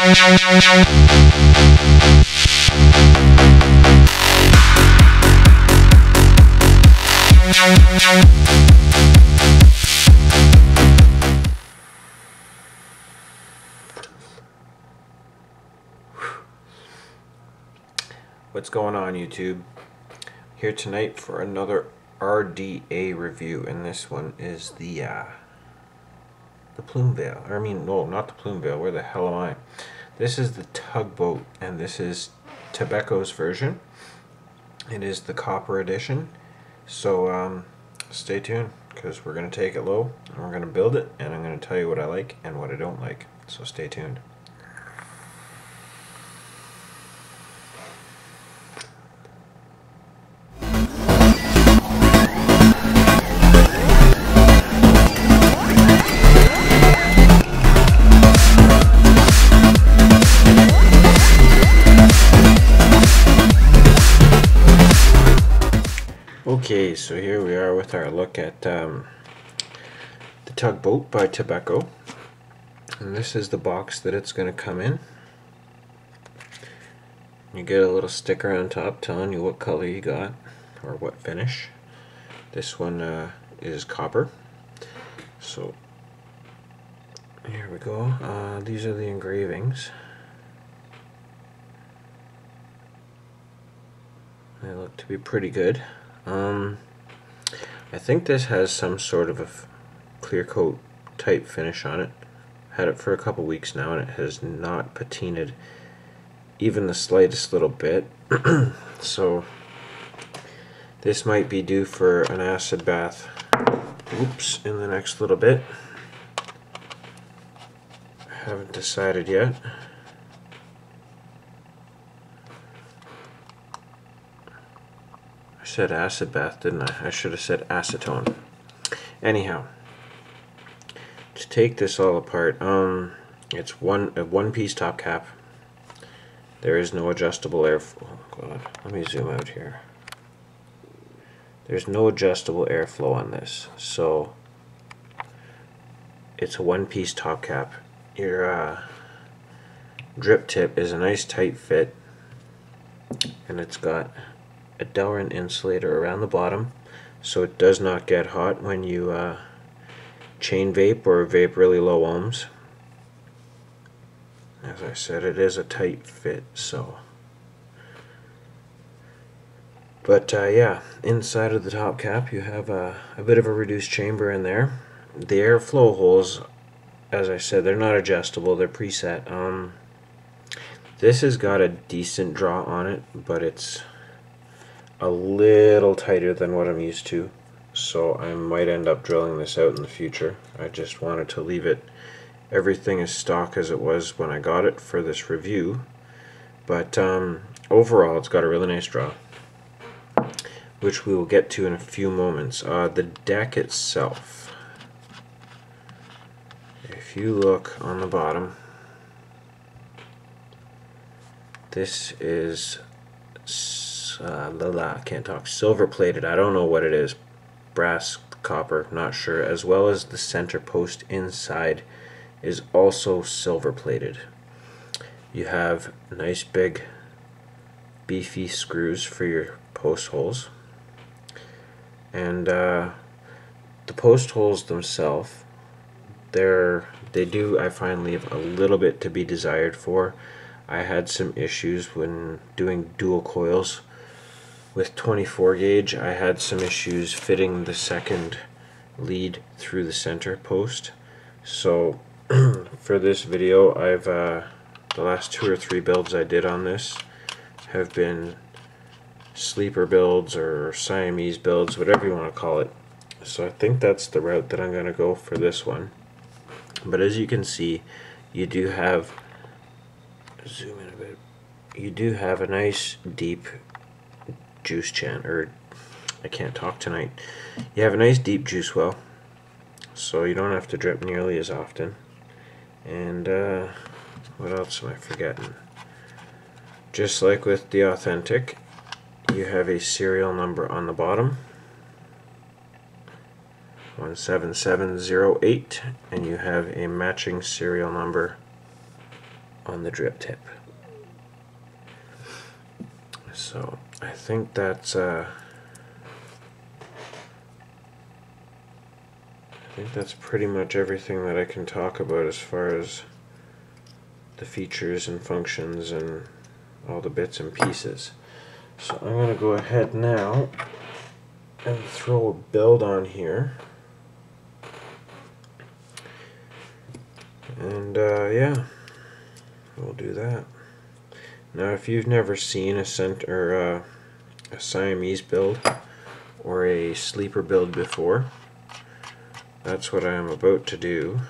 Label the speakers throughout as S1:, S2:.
S1: What's going on, YouTube? Here tonight for another RDA review, and this one is the plume veil. Or I mean, no, not the plume veil. Where the hell am I? This is the Tugboat, and this is Tobeco's version. It is the copper edition. So stay tuned, because we're going to take it low and we're going to build it, and I'm going to tell you what I like and what I don't like. So stay tuned. Okay, so here we are with our look at the Tugboat by Tobeco, and this is the box that it's going to come in. You get a little sticker on top telling you what color you got or what finish. This one is copper. So here we go. These are the engravings. They look to be pretty good. I think this has some sort of a clear coat type finish on it. Had it for a couple weeks now, and it has not patinaed even the slightest little bit. So this might be due for an acid bath, oops, in the next little bit. I haven't decided yet. I said acid bath, didn't I? I should have said acetone. Anyhow, to take this all apart, it's a one-piece top cap. There is no adjustable airflow. Oh God, let me zoom out here. There's no adjustable airflow on this, so it's a one-piece top cap. Your drip tip is a nice tight fit, and it's got a Delrin insulator around the bottom, so it does not get hot when you chain vape or vape really low ohms. As I said, it is a tight fit, so. But yeah, inside of the top cap you have a bit of a reduced chamber in there. The airflow holes, as I said, they're not adjustable, they're preset. This has got a decent draw on it, but it's a little tighter than what I'm used to, so I might end up drilling this out in the future. I just wanted to leave it everything as stock as it was when I got it for this review, but overall it's got a really nice draw, which we will get to in a few moments. The deck itself, if you look on the bottom, this is I can't talk. Silver plated. I don't know what it is. Brass, copper, not sure. As well as the center post inside is also silver plated. You have nice big beefy screws for your post holes, and the post holes themselves, they do, I find, leave a little bit to be desired for. I had some issues when doing dual coils with 24 gauge. I had some issues fitting the second lead through the center post. So for this video, I've the last 2 or 3 builds I did on this have been sleeper builds or Siamese builds, whatever you want to call it. So I think that's the route that I'm going to go for this one. But as you can see, you do have, zoom in a bit, you do have a nice deep juice channel, or I can't talk tonight. You have a nice deep juice well, so you don't have to drip nearly as often. And what else am I forgetting? Just like with the Authentic, you have a serial number on the bottom, 17708, and you have a matching serial number on the drip tip. So I think that's pretty much everything that I can talk about as far as the features and functions and all the bits and pieces. So I'm going to go ahead now and throw a build on here. And yeah, we'll do that. Now if you've never seen a Siamese build or a sleeper build before, that's what I am about to do.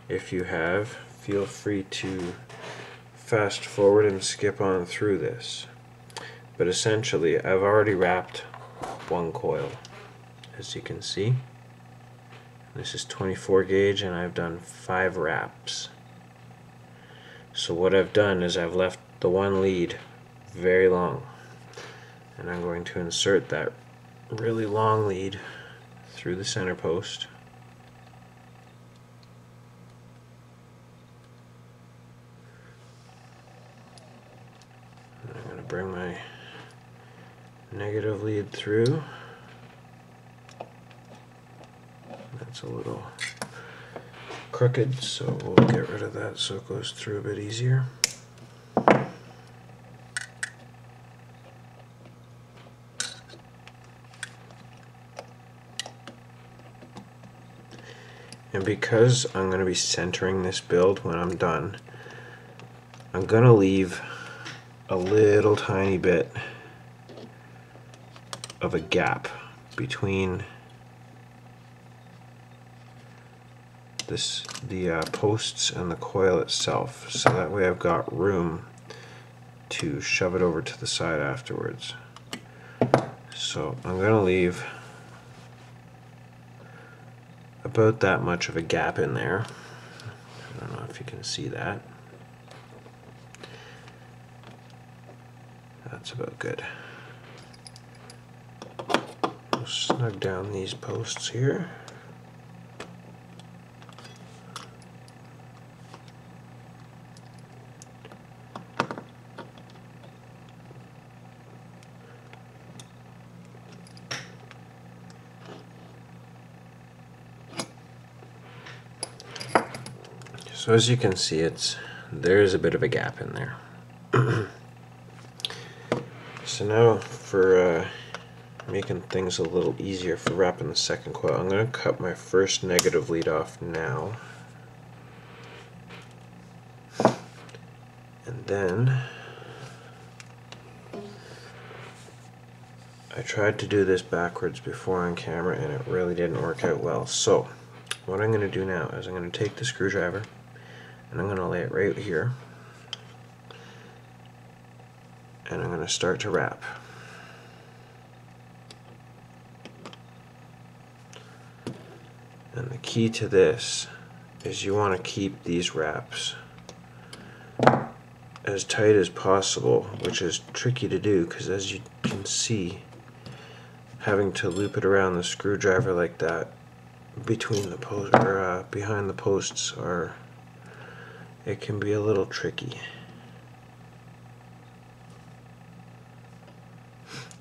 S1: If you have, feel free to fast forward and skip on through this. But essentially, I've already wrapped one coil, as you can see. This is 24 gauge and I've done 5 wraps. So what I've done is I've left the one lead very long, and I'm going to insert that really long lead through the center post. And I'm going to bring my negative lead through. That's a little crooked, so we'll get rid of that so it goes through a bit easier. And because I'm going to be centering this build when I'm done, I'm going to leave a little tiny bit of a gap between the posts and the coil itself, so that way I've got room to shove it over to the side afterwards. So I'm going to leave about that much of a gap in there. I don't know if you can see that. That's about good. We'll snug down these posts here. So as you can see, there is a bit of a gap in there. So now for making things a little easier for wrapping the second coil, I'm going to cut my first negative lead off now. And then I tried to do this backwards before on camera and it really didn't work out well. So what I'm going to do now is I'm going to take the screwdriver and I'm going to lay it right here, and I'm going to start to wrap. And the key to this is you want to keep these wraps as tight as possible, which is tricky to do because, as you can see, having to loop it around the screwdriver like that between the post or behind the posts it can be a little tricky.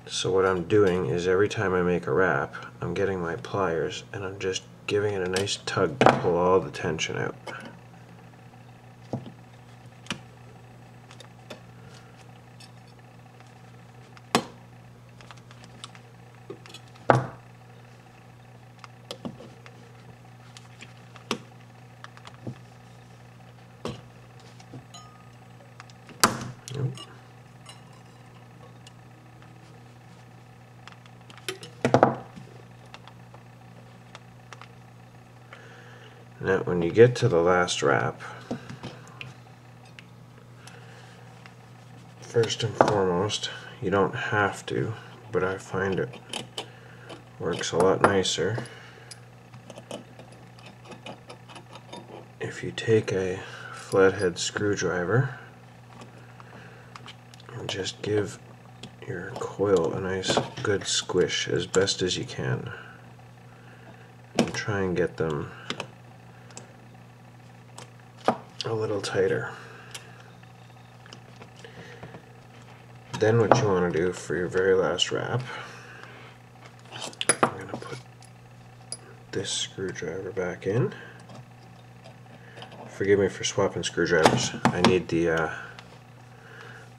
S1: So what I'm doing is every time I make a wrap, I'm getting my pliers and I'm just giving it a nice tug to pull all the tension out. Now when you get to the last wrap, first and foremost, you don't have to, but I find it works a lot nicer if you take a flathead screwdriver and just give your coil a nice good squish as best as you can, and try and get them a little tighter. Then what you want to do for your very last wrap, I'm going to put this screwdriver back in. Forgive me for swapping screwdrivers. I need the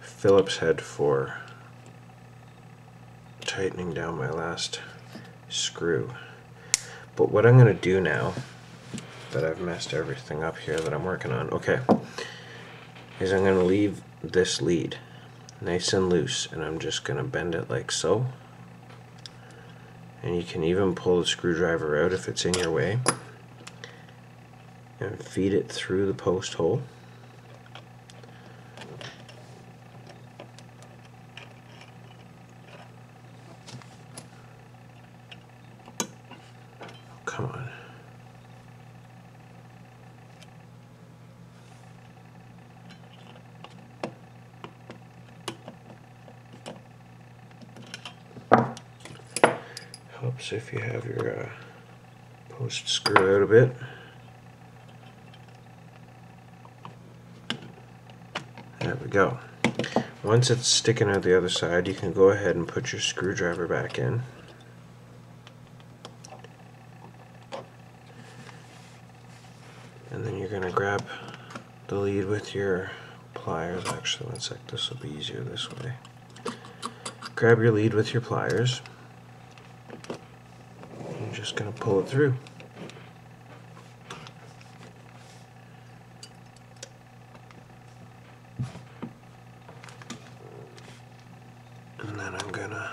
S1: Phillips head for tightening down my last screw. But what I'm going to do now that I've messed everything up here that I'm working on, okay, is I'm going to leave this lead nice and loose, and I'm just going to bend it like so. And you can even pull the screwdriver out if it's in your way and feed it through the post hole. Come on. Helps if you have your post screw out a bit. There we go. Once it's sticking out the other side, you can go ahead and put your screwdriver back in. And then you're going to grab the lead with your pliers. Actually, one sec, this will be easier this way. Grab your lead with your pliers. You're just going to pull it through. And then I'm going to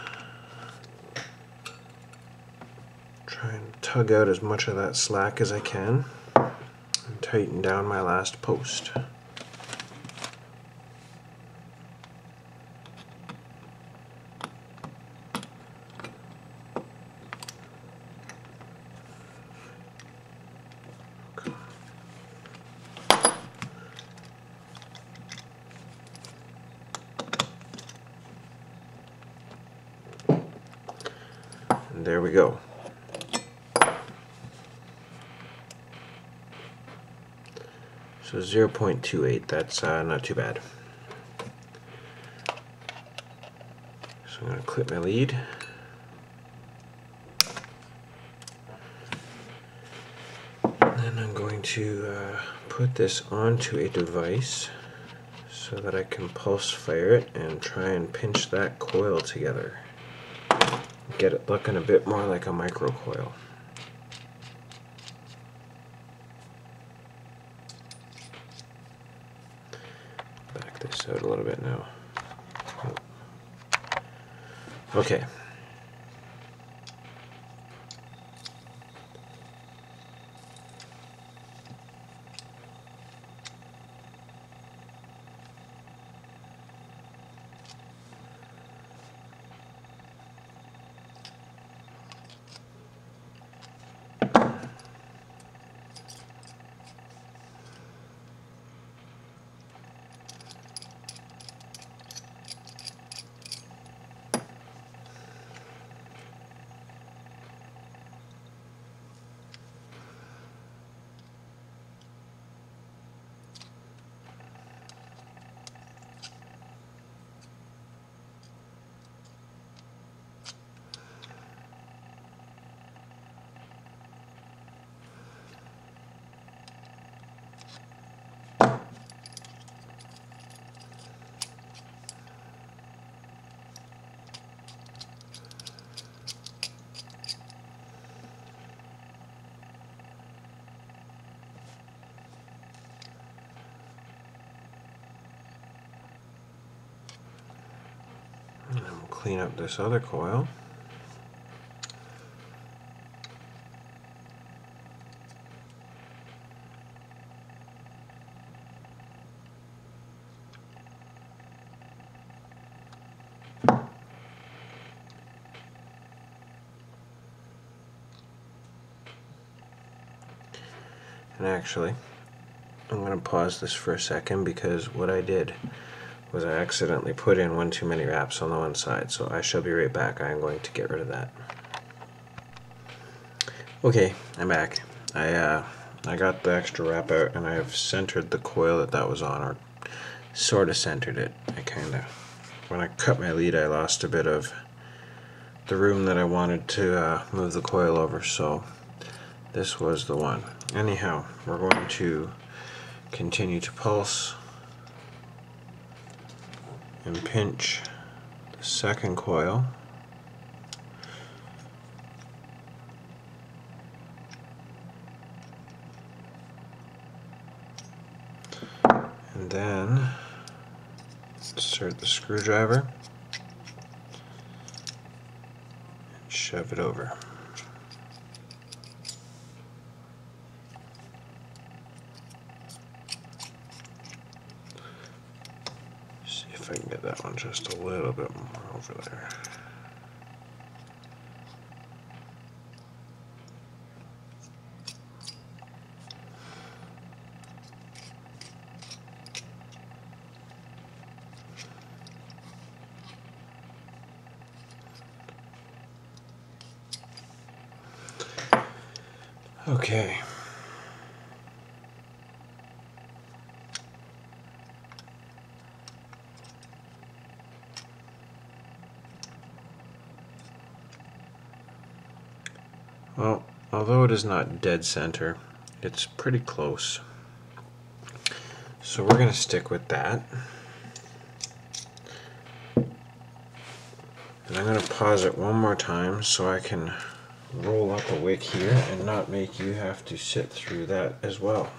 S1: try and tug out as much of that slack as I can and tighten down my last post. And there we go. So 0.28, that's not too bad. So I'm going to clip my lead. And then I'm going to put this onto a device so that I can pulse fire it and try and pinch that coil together. Get it looking a bit more like a microcoil. Back this out a little bit now. Okay. And then we'll clean up this other coil. And actually, I'm going to pause this for a second because what I did was I accidentally put in one too many wraps on the one side, so I shall be right back. I am going to get rid of that. Okay, I'm back. I got the extra wrap out and I've centered the coil that was on, or sort of centered it. I kind of when I cut my lead, I lost a bit of the room that I wanted to move the coil over, so this was the one. Anyhow, we're going to continue to pulse and pinch the second coil. And then insert the screwdriver and shove it over. See if I can get that one just a little bit more over there. Okay. Well, although it is not dead center, it's pretty close. So we're going to stick with that. And I'm going to pause it one more time so I can roll up a wick here and not make you have to sit through that as well.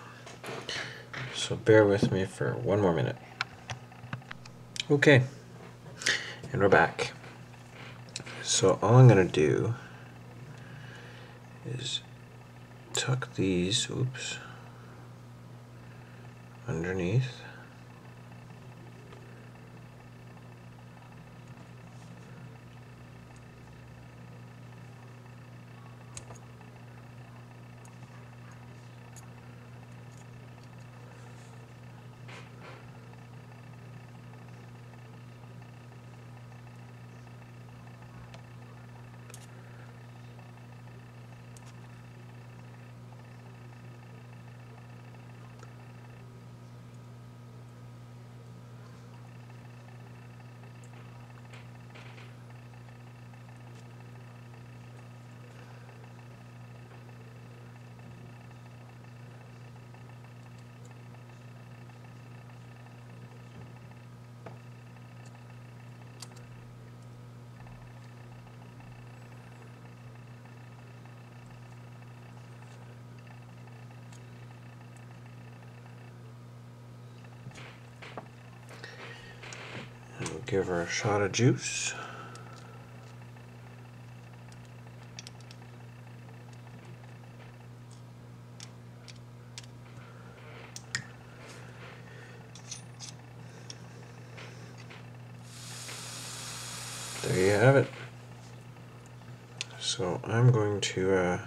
S1: So bear with me for one more minute. Okay, and we're back. So all I'm going to do is tuck these, underneath. And we'll give her a shot of juice. There you have it. So I'm going to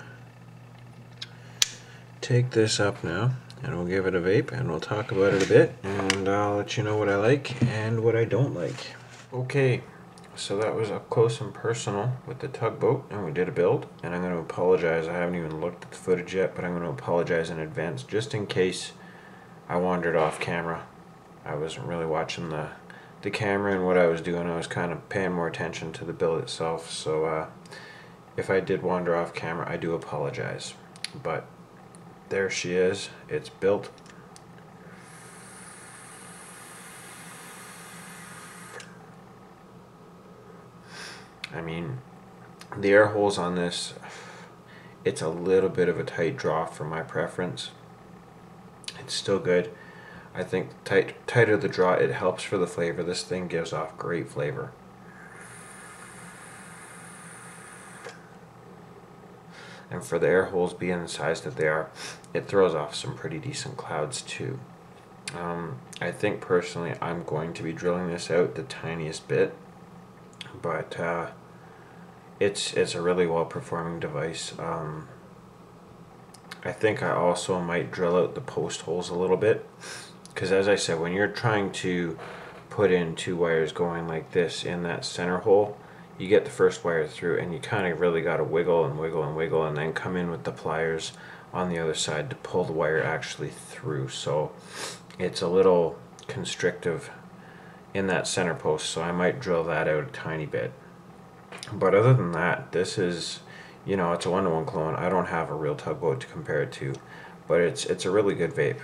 S1: take this up now and we'll give it a vape and we'll talk about it a bit and I'll let you know what I like and what I don't like. Okay, so that was up close and personal with the tugboat and we did a build, and I'm going to apologize, I haven't even looked at the footage yet, but I'm going to apologize in advance just in case I wandered off camera. I wasn't really watching the camera and what I was doing. I was kind of paying more attention to the build itself, so if I did wander off camera, I do apologize. But there she is, it's built. I mean, the air holes on this, it's a little bit of a tight draw for my preference. It's still good. I think tighter the draw, it helps for the flavor. This thing gives off great flavor. And for the air holes being the size that they are, it throws off some pretty decent clouds too. I think personally I'm going to be drilling this out the tiniest bit, but it's a really well performing device. I think I also might drill out the post holes a little bit, because as I said, when you're trying to put in two wires going like this in that center hole, you get the first wire through and you kind of really got to wiggle and wiggle and wiggle and then come in with the pliers on the other side to pull the wire actually through. So it's a little constrictive in that center post, so I might drill that out a tiny bit. But other than that, this is, you know, it's a 1-to-1 clone. I don't have a real Tugboat to compare it to, but it's a really good vape.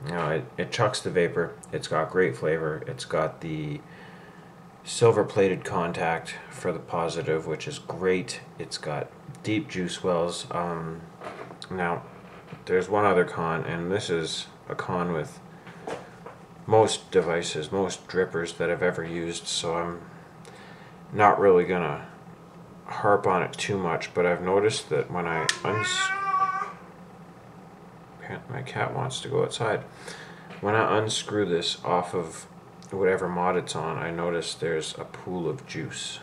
S1: You know, it chucks the vapor. It's got great flavor. It's got the silver plated contact for the positive, which is great. It's got deep juice wells. Now, there's one other con, and this is a con with most devices, most drippers that I've ever used, so I'm not really gonna harp on it too much, but I've noticed that when I my cat wants to go outside. When I unscrew this off of whatever mod it's on, I notice there's a pool of juice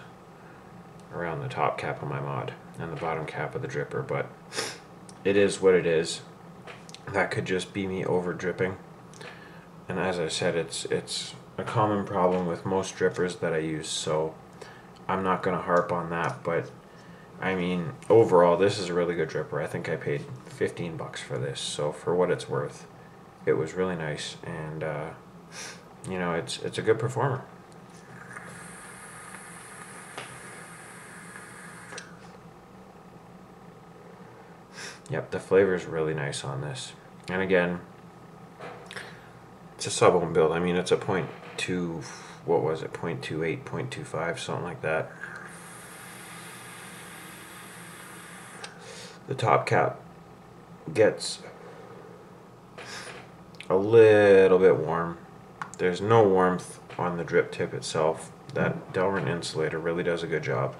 S1: around the top cap of my mod and the bottom cap of the dripper, but it is what it is. That could just be me over dripping, and as I said, it's a common problem with most drippers that I use, so I'm not going to harp on that. But I mean, overall, this is a really good dripper. I think I paid 15 bucks for this, so for what it's worth, it was really nice, and you know, it's a good performer. Yep, the flavor is really nice on this, and again, it's a sub-ohm build. I mean, it's a 0.2, what was it, 0.28, 0.25, something like that. The top cap gets a little bit warm. There's no warmth on the drip tip itself. That Delrin insulator really does a good job.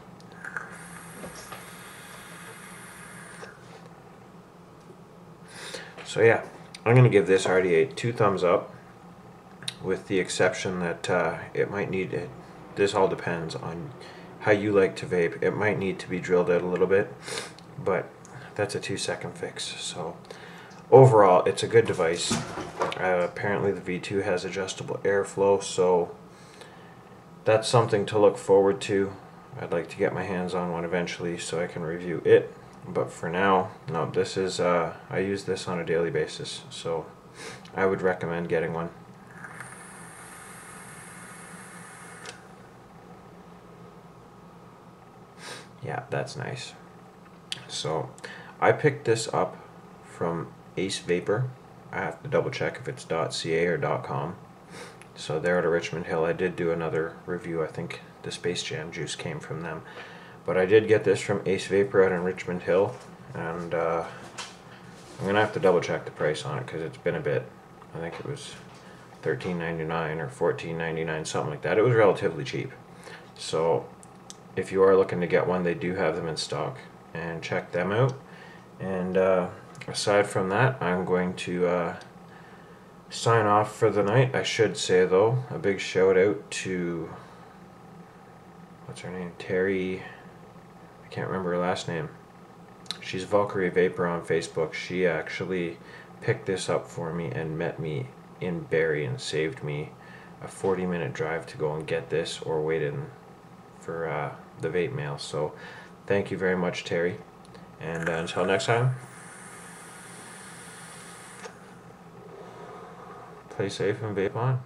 S1: So yeah, I'm going to give this RDA 2 thumbs up, with the exception that it might need it. This all depends on how you like to vape. It might need to be drilled out a little bit, but that's a 2-second fix. So overall, it's a good device. Apparently the V2 has adjustable airflow, so that's something to look forward to. I'd like to get my hands on one eventually so I can review it, but for now, no, this is I use this on a daily basis, so I would recommend getting one. Yeah, that's nice. So I picked this up from Ace Vapor. I have to double check if it's .ca or .com. So they're out of Richmond Hill. I did do another review. I think the Space Jam juice came from them. But I did get this from Ace Vapor out in Richmond Hill, and I'm going to have to double check the price on it because it's been a bit. I think it was $13.99 or $14.99, something like that. It was relatively cheap. So if you are looking to get one, they do have them in stock, and check them out. And aside from that, I'm going to sign off for the night. I should say, though, a big shout out to, what's her name, Terry, I can't remember her last name. She's Valkyrie Vapor on Facebook. She actually picked this up for me and met me in Barrie and saved me a 40-minute drive to go and get this or wait in for the vape mail. So thank you very much, Terry, and until next time, play safe and vape on.